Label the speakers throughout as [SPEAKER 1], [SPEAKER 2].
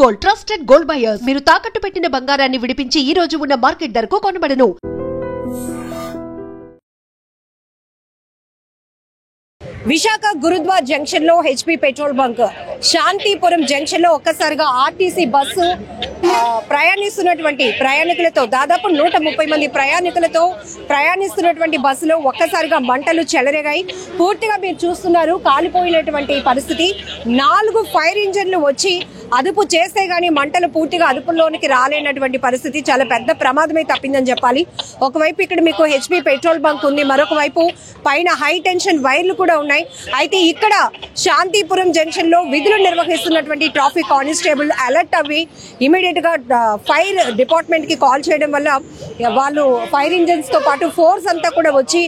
[SPEAKER 1] Gold trusted gold buyers. మీరు తాకట్టు పెట్టిన బంగారాన్ని విడిపించి ఈ రోజు ఉన్న మార్కెట్ ధరకు కొనబడును.
[SPEAKER 2] విశాఖ గురుద్వార్ జంక్షన్ లో HP petrol bunk, Shantipuram junction లో ఒక్కసారిగా ఆర్టీసీ బస్సు ప్రయాణిస్తున్నటువంటి ప్రయాణికులతో దాదాపు 130 మంది ప్రయాణికులతో ప్రయాణిస్తున్నటువంటి బస్సులో ఒక్కసారిగా మంటలు చెలరేగాయి. పూర్తిగా మీరు చూస్తున్నారు కాలిపోయినటువంటి పరిస్థితి. 4 ఫైర్ ఇంజన్లు వచ్చి అదుపు చేస్తే గానీ మంటలు పూర్తిగా అదుపులోనికి రాలేనటువంటి పరిస్థితి. చాలా పెద్ద ప్రమాదమే తప్పిందని చెప్పాలి. ఒకవైపు ఇక్కడ మీకు హెచ్పీ పెట్రోల్ బంక్ ఉంది, మరొక వైపు పైన హై టెన్షన్ వైర్లు కూడా ఉన్నాయి. అయితే ఇక్కడ శాంతిపురం జంక్షన్ లో విధులు నిర్వహిస్తున్నటువంటి ట్రాఫిక్ కానిస్టేబుల్ అలర్ట్ అవి ఇమీడియట్ గా ఫైర్ డిపార్ట్మెంట్ కి కాల్ చేయడం వల్ల వాళ్ళు ఫైర్ ఇంజన్స్ తో పాటు ఫోర్స్ అంతా కూడా వచ్చి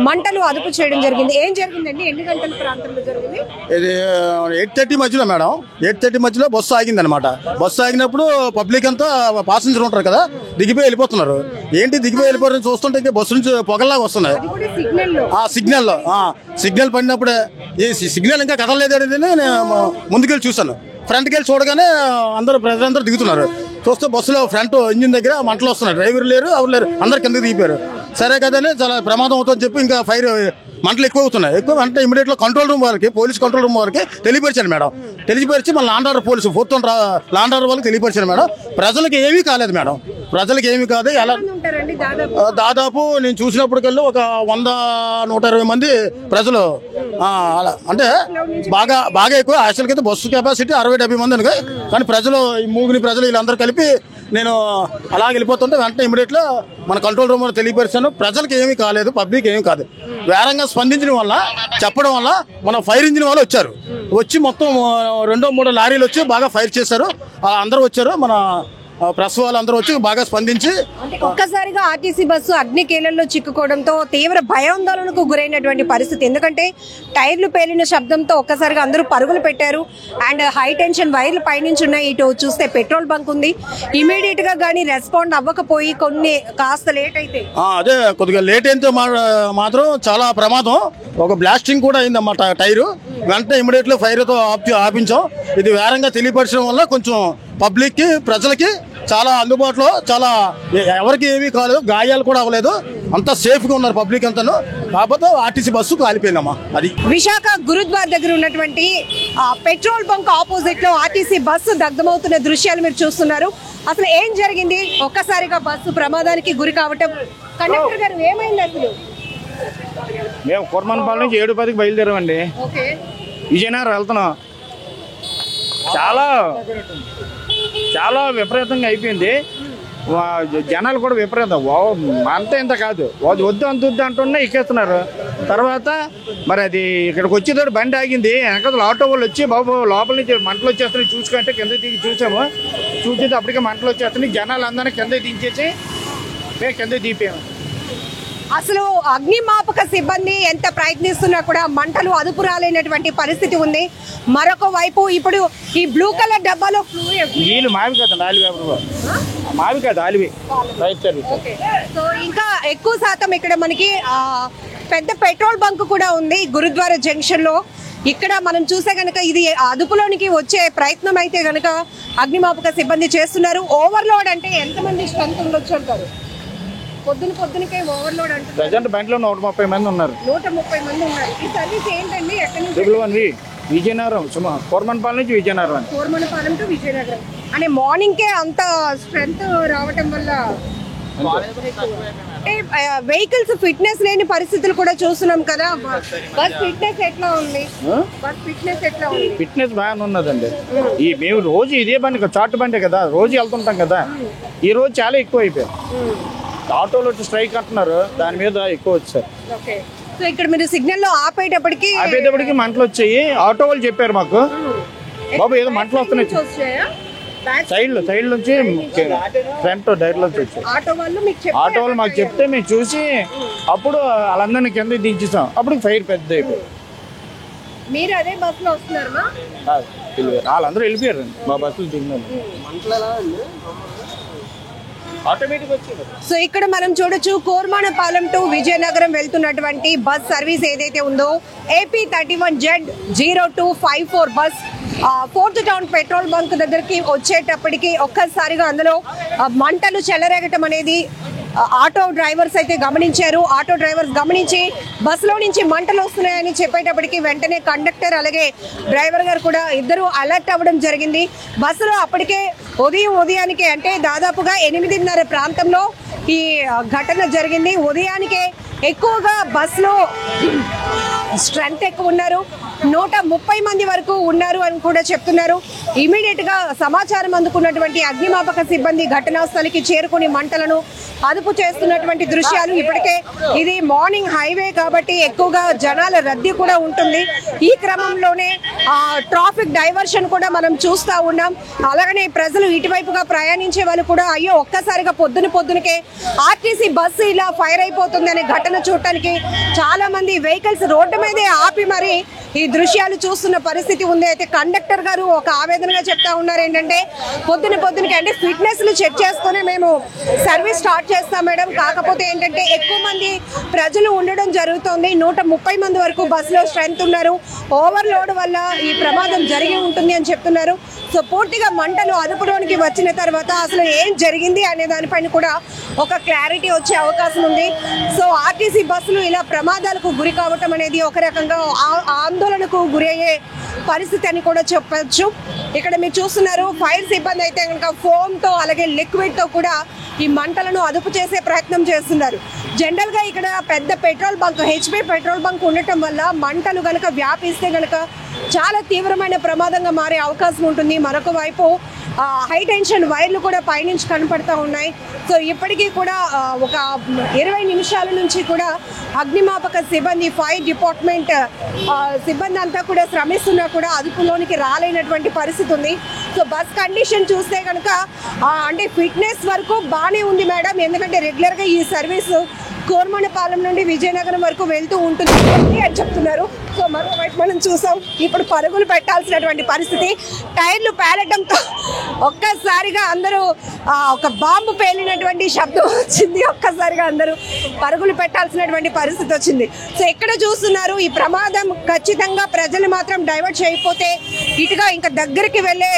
[SPEAKER 2] మంటలు అదుపు చేయడం జరిగింది. ఏం జరిగిందండి? ఎన్ని గంటల ప్రాంతంలో జరిగింది?
[SPEAKER 3] ఇది 8:30 మధ్యలో మేడం. 8:30 మధ్యలో బస్సు ఆగింది అనమాట. బస్సు ఆగినప్పుడు పబ్లిక్ అంతా పాసెంజర్ ఉంటారు కదా, దిగిపోయి వెళ్ళిపోతున్నారు. ఏంటి దిగిపోయి వెళ్ళిపోతారని చూస్తుంటే బస్సు నుంచి పొగల్లాగా వస్తున్నాయి. సిగ్నల్ పడినప్పుడే ఈ సిగ్నల్ ఇంకా కదలలేదని నేను ముందుకెళ్ళి చూశాను. ఫ్రంట్కి వెళ్ళి చూడగానే ప్రజలందరూ దిగుతున్నారు. చూస్తే బస్సులో ఫ్రంట్ ఇంజిన్ దగ్గర మంటలు వస్తున్నాయి. డ్రైవర్ లేరు, ఎవరు లేరు, అందరు కిందకి దిగిపోయారు. సరే కదని చాలా ప్రమాదం అవుతుందని చెప్పి ఇంకా ఫైర్ మంటలు ఎక్కువ అవుతున్నాయి. ఎక్కువ అంటే ఇమీడియట్ గా కంట్రోల్ రూమ్ వారికి, పోలీస్ కంట్రోల్ రూమ్ వారికి తెలియపరిచాను మేడం. తెలియపరిచి మళ్ళీ law and order police 4th law and order వాళ్ళకి తెలియపరిచాను మేడం. ప్రజలకు ఏమీ కాలేదు మేడం, ప్రజలకు ఏమీ కాదు. ఎలా దాదాపు నేను చూసినప్పటికెళ్ళి ఒక 100-120 మంది ప్రజలు, అలా అంటే బాగా ఎక్కువ. యాక్చువల్గా అయితే బస్సు కెపాసిటీ 60-70 మంది అనుకో, కానీ ప్రజలు ఈ మూగిని ప్రజలు వీళ్ళందరూ కలిపి నేను అలా వెళ్ళిపోతుంటే వెంటనే ఇమీడియట్గా మన కంట్రోల్ రూమ్ తెలియపరిచాను. ప్రజలకు ఏమీ కాలేదు, పబ్లిక్ ఏమీ కాదు. వేరంగా స్పందించడం వల్ల, చెప్పడం వల్ల మన ఫైర్ ఇంజిన్ వాళ్ళు వచ్చారు. వచ్చి మొత్తం 2-3 లారీలు వచ్చి బాగా ఫైర్ చేశారు. అందరూ వచ్చారు, మన ప్రెస్ వాళ్ళందరూ వచ్చి బాగా స్పందించి
[SPEAKER 2] ఒక్కసారిగా ఆర్టీసీ బస్సు అగ్నికేళ్లలో చిక్కుకోవడంతో తీవ్ర భయాందోళనకు గురైనటువంటి పరిస్థితి. ఎందుకంటే టైర్లు పేలిన శబ్దంతో ఒక్కసారిగా అందరూ పరుగులు పెట్టారు. అండ్ హై టెన్షన్ వైర్లు పైనుంచి ఉన్నాయి. ఇటు చూస్తే పెట్రోల్ బంక్ ఉంది. ఇమీడియట్ గా గానీ రెస్పాండ్ అవ్వకపోయి కొన్ని కాస్త లేట్ అయితే
[SPEAKER 3] అదే కొద్దిగా లేట్ అయితే మాత్రం చాలా ప్రమాదం. ఒక బ్లాస్టింగ్ కూడా అయిందన్నమాట టైరు. వెంటనే ఇమీడియట్ గా ఫైర్ తో ఆపించాం. ఇది వేరంగా తెలియపరచడం వల్ల కొంచెం పబ్లిక్ కి, ప్రజలకి చాలా అందుబాటులో, చాలా ఎవరికి ఏమీ కాలేదు, గాయాలు కూడా అవ్వలేదు, అంతా సేఫ్ గా ఉన్నారు పబ్లిక్ అంతాను. కాకపోతే ఆర్టీసీ బస్సు కాలిపోయిందమ్మా. అది
[SPEAKER 2] విశాఖ గురుద్వార్ దగ్గర ఉన్నటువంటి పెట్రోల్ బంక్ ఆపోజిట్ లో ఆర్టీసీ బస్సు దగ్ధమవుతున్న దృశ్యాలు మీరు చూస్తున్నారు. అసలు ఏం జరిగింది? ఒక్కసారిగా బస్సు ప్రమాదానికి గురి కావటం. కండక్టర్ గారు ఏమైంది అసలు?
[SPEAKER 4] మేము కుర్మన్పాలెం నుంచి 7:10కి బయలుదేరామండి. విజయనగరం వెళ్తున్నాం. చాలా విపరీతంగా అయిపోయింది. జనాలు కూడా విపరీతం, అంత ఇంత కాదు, వద్దు అంటున్నా ఎక్కేస్తున్నారు. తర్వాత మరి అది ఇక్కడికి వచ్చేటప్పుడు బండి ఆగింది. వెనకాల ఆటో వాళ్ళు వచ్చి బాబు లోపల నుంచి మంటలు వచ్చేస్తున్నాయి చూసుకుంటే కింద దిగి చూసాము. చూసేది అప్పటికే మంటలు వచ్చేస్తున్నాయి. జనాలు అందరినీ కింద దించేసి మేము కింద దిగిపోయాము.
[SPEAKER 2] అసలు అగ్నిమాపక సిబ్బంది ఎంత ప్రయత్నిస్తున్నా కూడా మంటలు అదుపు రాలేనటువంటి పరిస్థితి ఉంది. మరొక వైపు ఇప్పుడు ఈ బ్లూ కలర్ డబ్బాలో
[SPEAKER 4] నీళ్ళు మావి కాదు ఆలివి.
[SPEAKER 2] సో ఇంకా ఎక్కువ శాతం ఇక్కడ మనకి పెద్ద పెట్రోల్ బంక్ కూడా ఉంది గురుద్వారా జంక్షన్ లో. ఇక్కడ మనం చూసే గనక ఇది అదుపులోనికి వచ్చే ప్రయత్నం అయితే గనక అగ్నిమాపక సిబ్బంది చేస్తున్నారు. ఓవర్లోడ్ అంటే ఎంతమంది స్ట్రెంత్ ఉండొచ్చు అంటారు? పొద్దునకే ఓవర్లోడ్ అంటే
[SPEAKER 4] ప్రజెంట్ బండిలో 130 మంది ఉన్నారు.
[SPEAKER 2] 130 మంది ఉన్నారు. ఈ సర్వీస్ ఏంటండి? ఎక్కడి
[SPEAKER 4] నుంచి? విజయనగరం, కోర్మన్పాలెం నుంచి విజయనగరం.
[SPEAKER 2] కోర్మన్పాలెం టు విజయనగరం అంటే మార్నింగ్ కే అంత స్ట్రెంత్ రావటం వల్ల వెహికల్స్ ఫిట్నెస్ లేని పరిస్థితులు కూడా చూస్తున్నాం కదా. బస్ ఫిట్నెస్ ఎట్లా ఉంది?
[SPEAKER 4] ఫిట్నెస్ బాగానే ఉన్నదండి. మేము రోజు ఇదే బండి, చాటు బండి కదా, రోజు వెళ్తుంటాం కదా. ఈ రోజు చాలా ఎక్కువ అయిపోయాయి. ఆటోలో వచ్చి స్ట్రైక్ అంటున్నారు, దాని మీద ఎక్కువ వచ్చారు.
[SPEAKER 2] ఇక్కడ మీరు సిగ్నల్ లో ఆపేటప్పటికి
[SPEAKER 4] మంటలు వచ్చాయి. ఆటో వాళ్ళు చెప్పారు మాకు, బాబు ఏదో మంటలు వస్తున్నాయి. సైడ్ నుంచి ఫ్రంట్ డైర్ నుంచి వచ్చాయి. ఆటో వాళ్ళు మాకు చెప్తే మేము చూసి అప్పుడు వాళ్ళందరినీ కింద దించేసాం. అప్పుడు ఫైర్ పెద్ద అయిపోయింది. వాళ్ళందరూ వెళ్ళిపోయారు. మా బస్సులు దిగినారు.
[SPEAKER 2] సో ఇక్కడ మనం చూడొచ్చు కోర్మన్పాలెం టు విజయనగరం వెళ్తున్నటువంటి బస్ సర్వీస్ ఏదైతే ఉందో AP31Z0254 bus fourth town petrol bunk దగ్గరికి వచ్చేటప్పటికి ఒక్కసారిగా అందులో మంటలు చెలరేగటం అనేది ఆటో డ్రైవర్స్ అయితే గమనించారు. ఆటో డ్రైవర్స్ గమనించి బస్సులో నుంచి మంటలు వస్తున్నాయని చెప్పేటప్పటికి వెంటనే కండక్టర్ అలాగే డ్రైవర్ గారు కూడా ఇద్దరు అలర్ట్ అవ్వడం జరిగింది. బస్సులో అప్పటికే ఉదయానికే అంటే దాదాపుగా 8:30 ప్రాంతంలో ఈ ఘటన జరిగింది. ఉదయానికే ఎక్కువగా బస్సులో స్ట్రెంత్ ఎక్కువ ఉన్నారు, 130 మంది వరకు ఉన్నారు అని కూడా చెప్తున్నారు. ఇమీడియట్ గా సమాచారం అందుకున్నటువంటి అగ్నిమాపక సిబ్బంది ఘటనా స్థలికి చేరుకుని మంటలను అదుపు చేస్తున్నటువంటి దృశ్యాలు. ఇప్పటికే ఇది మార్నింగ్ హైవే కాబట్టి ఎక్కువగా జనాల రద్దీ కూడా ఉంటుంది. ఈ క్రమంలోనే ట్రాఫిక్ డైవర్షన్ కూడా మనం చూస్తూ ఉన్నాం. అలాగనే ప్రజలు ఇటువైపుగా ప్రయాణించే వాళ్ళు కూడా అయ్యో ఒక్కసారిగా పొద్దునకే ఆర్టీసీ బస్సు ఇలా ఫైర్ అయిపోతుంది అనే ఘటన చూడటానికి చాలా మంది వెహికల్స్ రోడ్డు మీదే ఆపి మరి ఈ దృశ్యాలు చూస్తున్న పరిస్థితి ఉంది. అయితే కండక్టర్ గారు ఒక ఆవేదనగా చెప్తా ఉన్నారు ఏంటంటే పొద్దునకి అంటే ఫిట్నెస్ లు చెక్ చేసుకుని మేము సర్వీస్ స్టార్ట్ చేస్తాం మేడం, కాకపోతే ఏంటంటే ఎక్కువ మంది ప్రజలు ఉండడం జరుగుతుంది, 130 మంది వరకు బస్సులో స్ట్రెంత్ ఉన్నారు, ఓవర్లోడ్ వల్ల ఈ ప్రమాదం జరిగి ఉంటుంది అని చెప్తున్నారు. సో పూర్తిగా మంటలు అదుపులోనికి వచ్చిన తర్వాత అసలు ఏం జరిగింది అనే దానిపైన కూడా ఒక క్లారిటీ వచ్చే అవకాశం ఉంది. సో ఆర్టీసీ బస్సులు ఇలా ప్రమాదాలకు గురి కావటం అనేది ఒక రకంగా ఆందోళనకు గురి అయ్యే పరిస్థితి అని కూడా చెప్పచ్చు. ఇక్కడ మీరు చూస్తున్నారు ఫైర్ సిబ్బంది అయితే కనుక ఫోమ్ తో అలాగే లిక్విడ్ తో కూడా ఈ మంటలను అదుపు చేసే ప్రయత్నం చేస్తున్నారు. జనరల్ గా ఇక్కడ పెద్ద petrol bunk HP petrol bunk ఉండటం వల్ల మంటలు గనక వ్యాపిస్తే గనక చాలా తీవ్రమైన ప్రమాదంగా మారే అవకాశం ఉంటుంది. మరొక వైపు హై టెన్షన్ వైర్లు కూడా పైనుంచి కనపడతా ఉన్నాయి. సో ఇప్పటికీ కూడా ఒక 20 నిమిషాల నుంచి కూడా అగ్నిమాపక సిబ్బంది ఫైర్ డిపార్ట్మెంట్ సిబ్బంది అంతా కూడా శ్రమిస్తున్నా కూడా అదుపులోనికి రాలేనటువంటి పరిస్థితి ఉంది. సో బస్ కండిషన్ చూస్తే కనుక అంటే ఫిట్నెస్ వరకు బాగానే ఉంది మేడం, ఎందుకంటే రెగ్యులర్గా ఈ సర్వీసు కోర్మనపాలెం నుండి విజయనగరం వరకు వెళ్తూ ఉంటుంది అని చెప్తున్నారు. సో మరోవైపు మనం చూసాం ఇప్పుడు పరుగులు పెట్టాల్సినటువంటి పరిస్థితి, టైర్లు పేలటంతో ఒక్కసారిగా అందరూ ఒక బాంబు పేలినటువంటి శబ్దం వచ్చింది, ఒక్కసారిగా అందరూ పరుగులు పెట్టాల్సినటువంటి పరిస్థితి వచ్చింది. సో ఎక్కడ చూస్తున్నారు ఈ ప్రమాదం ఖచ్చితంగా ప్రజలు మాత్రం డైవర్ట్ చేయకపోతే ఇటుగా ఇంకా దగ్గరికి వెళ్ళే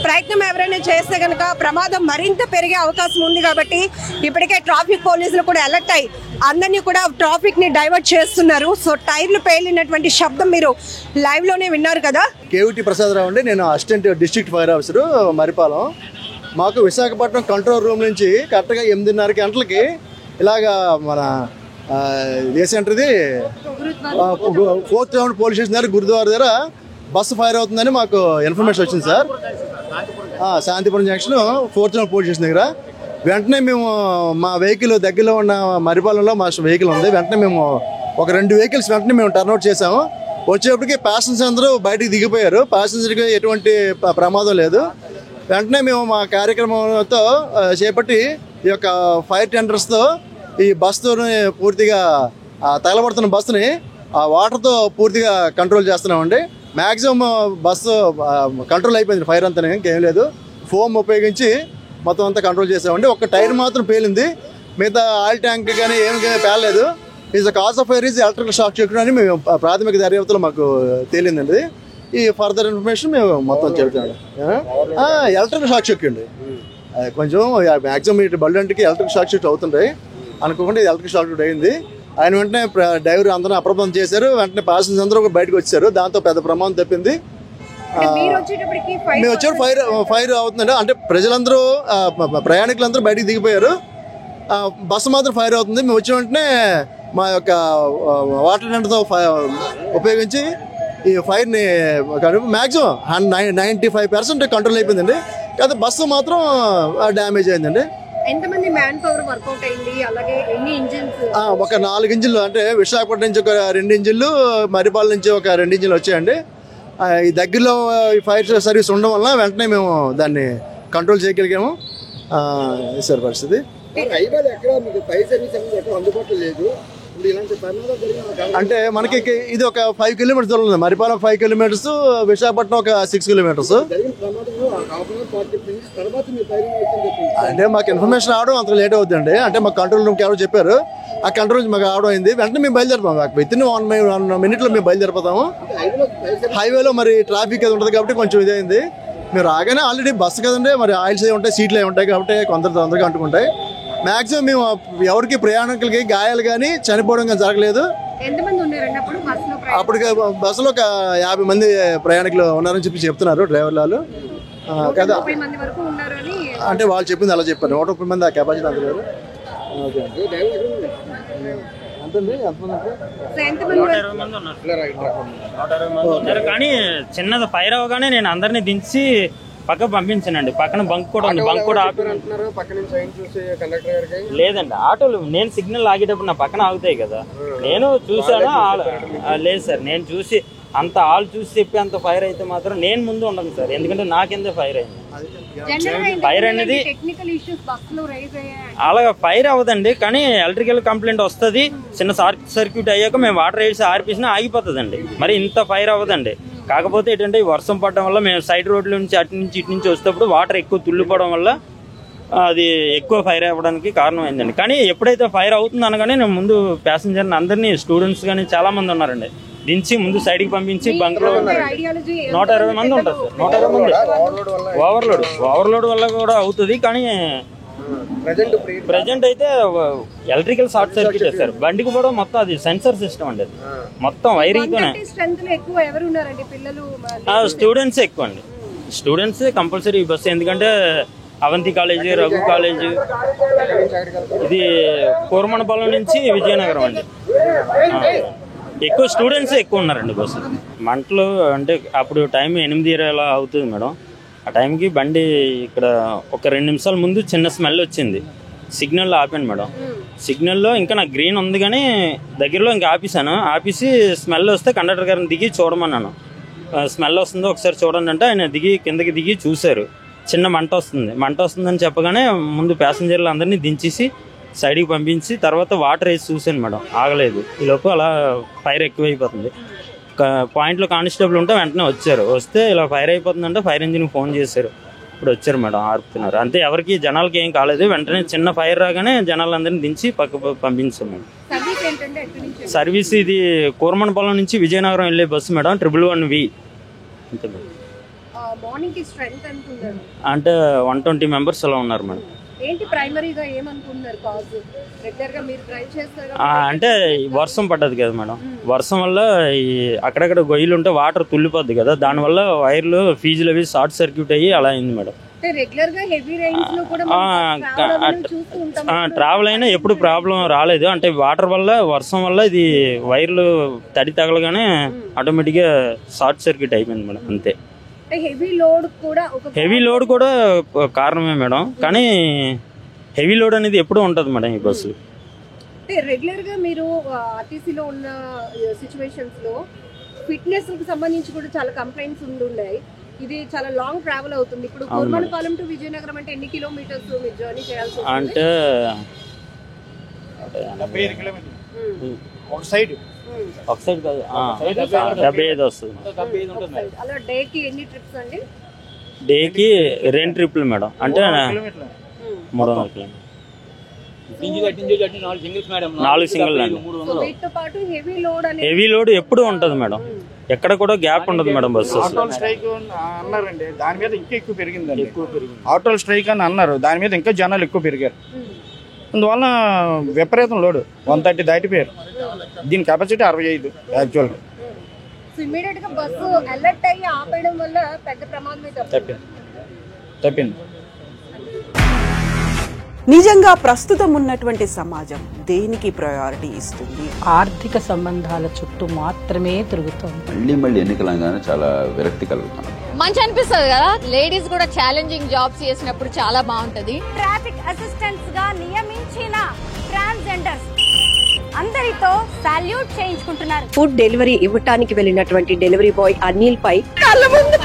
[SPEAKER 2] ప్రయత్నం ఎవరైనా చేస్తే కనుక ప్రమాదం మరింత పెరిగే అవకాశం ఉంది. కాబట్టి ఇప్పటికే ట్రాఫిక్ పోలీసులు కూడా అలర్ట్ అయ్యి అందరినీ కూడా ట్రాఫిక్ ని డైవర్ట్ చేస్తున్నారు. సో టైర్లు పేలినటువంటి శబ్దం మీరు లైవ్ లోనే విన్నారు కదా.
[SPEAKER 5] కేవిటి ప్రసాదరావు అండి, నేను assistant district fire officer Maripalem. మాకు విశాఖపట్నం కంట్రోల్ రూమ్ నుంచి కరెక్ట్గా 8:30 గంటలకి ఇలాగా మన ఏంటంటే 4th టౌన్ పోలీస్ స్టేషన్ దగ్గర గురుద్వారా దగ్గర బస్సు ఫైర్ అవుతుందని మాకు ఇన్ఫర్మేషన్ వచ్చింది sir. Shantipuram junction 4th town police station దగ్గర. వెంటనే మేము మా వెహికల్ దగ్గరలో ఉన్న మరిపాలెంలో మా వెహికల్ ఉంది, వెంటనే మేము ఒక 2 వెహికల్స్ వెంటనే మేము టర్న్అవుట్ చేసాము. వచ్చేప్పటికి ప్యాసింజర్స్ అందరూ బయటికి దిగిపోయారు, ప్యాసింజర్కి ఎటువంటి ప్రమాదం లేదు. వెంటనే మేము మా కార్యక్రమంతో చేపట్టి ఈ యొక్క ఫైర్ టెండర్స్తో ఈ బస్సుని పూర్తిగా తగలబడుతున్న బస్సుని ఆ వాటర్తో పూర్తిగా కంట్రోల్ చేస్తున్నామండి. మ్యాక్సిమం బస్సు కంట్రోల్ అయిపోయింది, ఫైర్ అంతా ఇంకేం లేదు. ఫోమ్ ఉపయోగించి మొత్తం అంతా కంట్రోల్ చేసామండి. ఒక టైర్ మాత్రం పేలింది, మిగతా ఆయిల్ ట్యాంక్ కానీ ఏమి పేలలేదు. Is the cause of fire is electrical shock check అని మేము ప్రాథమిక దర్యాప్తులో మాకు తేలిందండి. ఈ ఫర్దర్ ఇన్ఫర్మేషన్ మేము మొత్తం చెప్తాము. ఎలక్ట్రికల్ షాక్ చెక్ అండి, కొంచెం మ్యాక్సిమం ఇటు బల్లంటికి ఎలక్ట్రికల్ షాక్ చెక్ అవుతుంటాయి అనుకోకుండా ఇది ఎలక్ట్రికల్ షాక్ చెక్ అయింది. ఆయన వెంటనే డ్రైవర్ అందరూ అప్రమత్తం చేశారు, వెంటనే ప్యాసింజర్స్ అందరూ బయటకు వచ్చారు, దాంతో పెద్ద ప్రమాదం తప్పింది. మేము వచ్చారు ఫైర్ అవుతుందండి, అంటే ప్రజలందరూ ప్రయాణికులందరూ బయటకు దిగిపోయారు, బస్సు మాత్రం ఫైర్ అవుతుంది. మేము వచ్చిన వెంటనే మా యొక్క వాటర్ టెండర్తో ఉపయోగించి ఈ ఫైర్ని మ్యాక్సిమం 95% కంట్రోల్ అయిపోయిందండి. కాకపోతే బస్సు మాత్రం డ్యామేజ్ అయిందండి.
[SPEAKER 2] ఎంతమంది మ్యాన్ పవర్ వర్కౌట్ అయింది, అలాగే ఎన్ని ఇంజిన్స్?
[SPEAKER 5] ఒక 4 ఇంజిన్లు, అంటే విశాఖపట్నం నుంచి ఒక 2 ఇంజిన్లు, మరిపాలెం నుంచి ఒక 2 ఇంజిన్లు వచ్చాయండి. ఈ దగ్గరలో ఈ ఫైర్ సర్వీస్ ఉండడం వల్ల వెంటనే మేము దాన్ని కంట్రోల్ చేయగలిగాము. సార్ పరిస్థితి
[SPEAKER 6] హైవేలో ఎక్కడ మీకు ఫైర్ సర్వీస్ అనేది ఎక్కడ అందుబాటులో లేదు,
[SPEAKER 5] అంటే మనకి ఇది ఒక 5 కిలోమీటర్స్ దూరం ఉంది. మరిపాలెం 5 కిలోమీటర్స్, విశాఖపట్నం ఒక 6 కిలోమీటర్స్. అంటే మాకు ఇన్ఫర్మేషన్ రావడం అంత లేట్ అవుతుందండి. అంటే మాకు కంట్రోల్ రూమ్కి ఎవరో చెప్పారు, ఆ కంట్రోల్ రూమ్ మాకు రావడం అయింది. వెంటనే మేము బయలుదేరిపోతాం. విత్ ఇన్ 1 minute మేము బయలుదేరిపోతాము. హైవేలో మరి ట్రాఫిక్ అది ఉంటుంది కాబట్టి కొంచెం ఇదైంది. మీరు రాగానే ఆల్రెడీ బస్సు కదండి, మరి ఆయిల్స్ అవి ఉంటాయి, సీట్లు అవి ఉంటాయి కాబట్టి కొందరు తొందరగా అంటుకుంటాయి. మాక్సిమం మేము ఎవరికి ప్రయాణికులకి గాయాలు కానీ చనిపోవడం కానీ జరగలేదు. అప్పటికి బస్సులో ఒక 50 మంది ప్రయాణికులు ఉన్నారని చెప్తున్నారు డ్రైవర్ వాళ్ళు కదా. అంటే వాళ్ళు చెప్పింది అలా చెప్పారు. 130 మంది ఆ కెపాసిటీ అందరు.
[SPEAKER 6] కానీ చిన్నది ఫైర్ అవగానే నేను అందరినీ దించి పక్క పంపించానండి. పక్కన బంక్ కూడా ఉంది. బంక్ కూడా లేదండి. ఆటోలు నేను సిగ్నల్ ఆగేటప్పుడు నా పక్కన ఆగుతాయి కదా, నేను చూసాను. లేదు సార్, నేను చూసి అంత ఆల్ చూసి చెప్పి అంత ఫైర్ అయితే మాత్రం నేను ముందు ఉండను సార్, ఎందుకంటే నాకెందుకు ఫైర్ అయింది. ఫైర్ అనేది అలాగా ఫైర్ అవ్వదండి, కానీ ఎలక్ట్రికల్ కంప్లైంట్ వస్తుంది. చిన్న సర్క్యూట్ అయ్యాక మేము వాటర్ వేసి ఆర్పేసినా ఆగిపోతుందండి. మరి ఇంత ఫైర్ అవ్వదండి. కాకపోతే ఏంటంటే వర్షం పడడం వల్ల మేము సైడ్ రోడ్ల నుంచి అటు నుంచి ఇటు నుంచి వచ్చేటప్పుడు వాటర్ ఎక్కువ తుల్లిపోవడం వల్ల అది ఎక్కువ ఫైర్ అవ్వడానికి కారణం అయిందండి. కానీ ఎప్పుడైతే ఫైర్ అవుతుంది అనగానే నేను ముందు ప్యాసింజర్ని అందరినీ, స్టూడెంట్స్ కానీ చాలా మంది ఉన్నారండి, దించి ముందు సైడ్కి పంపించి బంక్లో 120 మంది ఉంటారు సార్. 120 మంది ఓవర్లోడ్ వల్ల కూడా అవుతుంది. కానీ ప్రజెంట్ అయితే ఎలక్ట్రికల్ షార్ట్ సర్క్యూట్ సార్. బండికి కూడా మొత్తం అది సెన్సర్ సిస్టమ్ అండి, అది మొత్తం వైరింగ్తోనే. స్టూడెంట్స్ ఎక్కువ అండి. స్టూడెంట్స్ కంపల్సరీ ఈ బస్సు, ఎందుకంటే అవంతి కాలేజీ, రఘు కాలేజీ, ఇది కోరమణపాలెం నుంచి విజయనగరం అండి. ఎక్కువ స్టూడెంట్స్ ఎక్కువ ఉన్నారండి బస్సు. మంటలు అంటే అప్పుడు టైం 8:20 అవుతుంది మేడం. ఆ టైంకి బండి ఇక్కడ ఒక 2 నిమిషాల ముందు చిన్న స్మెల్ వచ్చింది. సిగ్నల్లో ఆపాను మేడం. సిగ్నల్లో ఇంకా నాకు గ్రీన్ ఉంది కానీ దగ్గరలో ఇంకా ఆపేసాను. ఆపేసి స్మెల్ వస్తే కండక్టర్ గారిని దిగి చూడమన్నాను. స్మెల్ వస్తుందో ఒకసారి చూడండి అంటే ఆయన కిందకి దిగి చూశారు. చిన్న మంట వస్తుందని చెప్పగానే ముందు ప్యాసింజర్లు అందరినీ దించేసి సైడ్కి పంపించి తర్వాత వాటర్ వేసి చూశాను మేడం, ఆగలేదు. ఈలోపు అలా ఫైర్ ఎక్కువైపోతుంది. పాయింట్లో కానిస్టేబుల్ ఉంటే వెంటనే వచ్చారు. వస్తే ఇలా ఫైర్ అయిపోతుందంటే ఫైర్ ఇంజిన్కి ఫోన్ చేశారు. ఇప్పుడు వచ్చారు మేడం, ఆర్పుతున్నారు. అంతే, ఎవరికి జనాలకి ఏం కాలేదు. వెంటనే చిన్న ఫైర్ రాగానే జనాలందరినీ దించి పక్క పంపించాం మేడం. సర్వీస్ ఇది కోరమణపాలెం నుంచి విజయనగరం వెళ్ళే బస్సు మేడం, 111V. అంతే మేడం. అంటే 120 మెంబర్స్ అలా ఉన్నారు మేడం. అంటే వర్షం పడ్డది కదా మేడం, వర్షం వల్ల ఈ అక్కడక్కడ గొయ్యలు ఉంటే వాటర్ తుల్లిపోద్ది కదా, దానివల్ల వైర్లు ఫీజులు అవి షార్ట్ సర్క్యూట్ అయ్యి అలా అయింది మేడం. ట్రావెల్ అయినా ఎప్పుడు ప్రాబ్లం రాలేదు. అంటే వాటర్ వల్ల, వర్షం వల్ల ఇది వైర్లు తడి తగలగానే ఆటోమేటిక్గా షార్ట్ సర్క్యూట్ అయిపోయింది మేడం. అంతే. హెవీ లోడ్ కూడా కారణమే మేడం, కానీ హెవీ లోడ్ అనేది ఎప్పుడూ ఉంటుంది మేడం ఈ బస్సులు.
[SPEAKER 2] రెగ్యులర్ గా మీరు ఆర్టీసీలో ఉన్న సిచ్యువేషన్స్ లో ఫిట్నెస్ కి సంబంధించి కూడా చాలా కంప్లైంట్స్ ఉన్నాయి. ఇది చాలా లాంగ్ ట్రావెల్ అవుతుంది. ఇప్పుడు కోరమణపాలెం టు విజయనగరం అంటే ఎన్ని కిలోమీటర్స్ మీరు జర్నీ చేయాల్సి వస్తుంది?
[SPEAKER 6] అంటే
[SPEAKER 4] 75 కిలోమీటర్లు ఒక సైడ్
[SPEAKER 6] కాదు, 75 వస్తుంది.
[SPEAKER 2] అలా డేకి ఎన్ని ట్రిప్స్ అండి?
[SPEAKER 6] డేకి 2 ట్రిప్లు మేడం. అంటే 300 కిలోమీటర్లు. 4 సింగిల్ అండి. హెవీ లోడ్ ఎప్పుడు ఉంటుంది మేడం, ఎక్కడ కూడా గ్యాప్ ఉండదు మేడం బస్సు.
[SPEAKER 4] ఆటోల్ స్ట్రైక్ అన్నారండి, దాని మీద ఇంకా ఎక్కువ పెరిగిందండి. ఆటోల్ స్ట్రైక్ అని అన్నారు, దాని మీద ఇంకా జనాలు ఎక్కువ పెరిగారు. అందువల్ల విపరీతం లోడు 130 దాటిపోయారు. దీని కెపాసిటీ 65 యాక్చువల్గా. తప్పింది.
[SPEAKER 7] నిజంగా ప్రస్తుతం ఉన్నటువంటి సమాజం దేనికి ప్రయారిటీ ఇస్తుంది?
[SPEAKER 8] ఆర్థిక సంబంధాల చుట్టూ మాత్రమే తిరుగుతుంది.
[SPEAKER 9] మళ్ళీ ఎన్నికలంగానే చాలా విరక్తి కలుగుతాం.
[SPEAKER 10] మంచి అనిపిస్తుంది కదా, లేడీస్ కూడా ఛాలెంజింగ్ జాబ్స్ చేసినప్పుడు చాలా బాగుంటది.
[SPEAKER 11] ట్రాఫిక్ అసిస్టెంట్స్ గా నియమించిన ట్రాన్స్జెండర్స్ అందరితో సాల్యూట్ చేయించుకుంటున్నారు.
[SPEAKER 2] ఫుడ్ డెలివరీ ఇవ్వటానికి వెళ్ళినటువంటి డెలివరీ బాయ్ అనిల్ పై కళ్ళ ముందు